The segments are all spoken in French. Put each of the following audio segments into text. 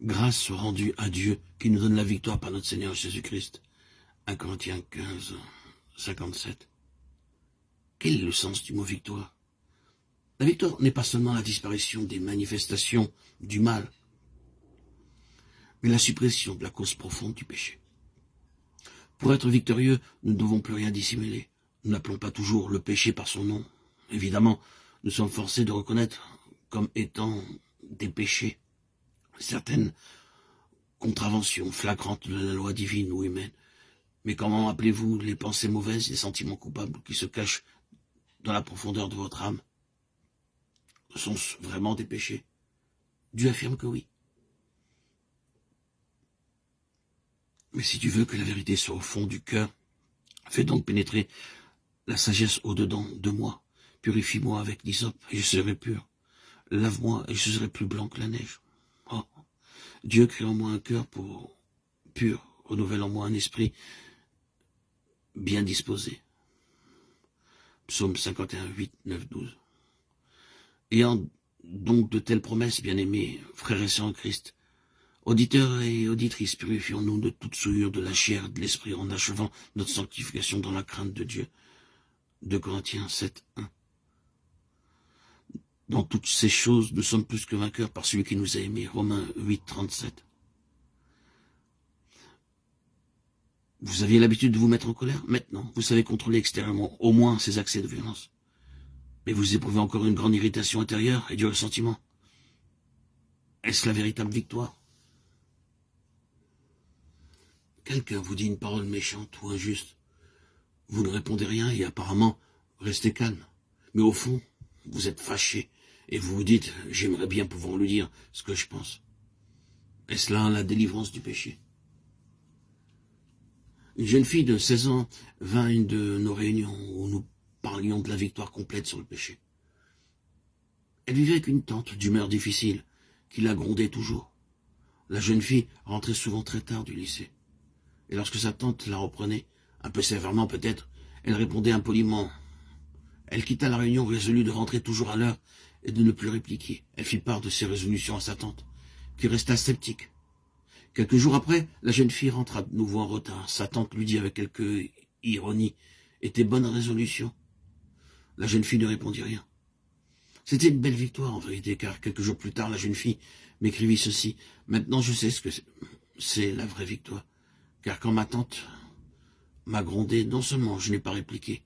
Grâce soit rendue à Dieu qui nous donne la victoire par notre Seigneur Jésus-Christ. 1 Corinthiens 15, 57. Quel est le sens du mot victoire? La victoire n'est pas seulement la disparition des manifestations du mal, mais la suppression de la cause profonde du péché. Pour être victorieux, nous ne devons plus rien dissimuler. Nous n'appelons pas toujours le péché par son nom. Évidemment, nous sommes forcés de reconnaître comme étant des péchés certaines contraventions flagrantes de la loi divine ou humaine. Mais comment appelez-vous les pensées mauvaises, les sentiments coupables qui se cachent dans la profondeur de votre âme? Sont-ce vraiment des péchés? Dieu affirme que oui. Mais si tu veux que la vérité soit au fond du cœur, fais donc pénétrer la sagesse au-dedans de moi. Purifie-moi avec l'hysope et je serai pur. Lave-moi et je serai plus blanc que la neige. Oh, Dieu crée en moi un cœur pur, renouvelle en moi un esprit bien disposé. Psaume 51, 8, 9, 12. Ayant donc de telles promesses, bien-aimés, frères et sœurs en Christ, auditeurs et auditrices, purifions-nous de toute souillure de la chair et de l'esprit en achevant notre sanctification dans la crainte de Dieu. 2 Corinthiens 7, 1. Dans toutes ces choses, nous sommes plus que vainqueurs par celui qui nous a aimés. Romains 8, 37. Vous aviez l'habitude de vous mettre en colère? Maintenant, vous savez contrôler extérieurement au moins ces accès de violence. Mais vous éprouvez encore une grande irritation intérieure et du ressentiment. Est-ce la véritable victoire? Quelqu'un vous dit une parole méchante ou injuste. Vous ne répondez rien et apparemment, restez calme. Mais au fond, vous êtes fâché et vous vous dites, j'aimerais bien pouvoir lui dire ce que je pense. Est-ce là la délivrance du péché? Une jeune fille de 16 ans vint à une de nos réunions où nous parlions de la victoire complète sur le péché. Elle vivait avec une tante d'humeur difficile qui la grondait toujours. La jeune fille rentrait souvent très tard du lycée. Et lorsque sa tante la reprenait, un peu sévèrement peut-être, elle répondait impoliment. Elle quitta la réunion résolue de rentrer toujours à l'heure et de ne plus répliquer. Elle fit part de ses résolutions à sa tante, qui resta sceptique. Quelques jours après, la jeune fille rentra de nouveau en retard. Sa tante lui dit avec quelque ironie, « Et tes bonnes résolutions ?» La jeune fille ne répondit rien. C'était une belle victoire en vérité, car quelques jours plus tard, la jeune fille m'écrivit ceci. « Maintenant je sais ce que c'est la vraie victoire, car quand ma tante m'a grondé, non seulement je n'ai pas répliqué,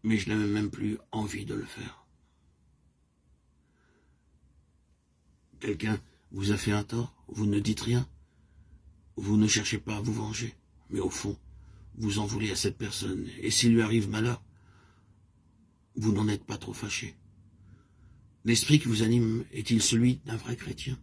mais je n'avais même plus envie de le faire. » Quelqu'un vous a fait un tort, vous ne dites rien, vous ne cherchez pas à vous venger, mais au fond, vous en voulez à cette personne, et s'il lui arrive malheur, vous n'en êtes pas trop fâché. L'esprit qui vous anime est-il celui d'un vrai chrétien?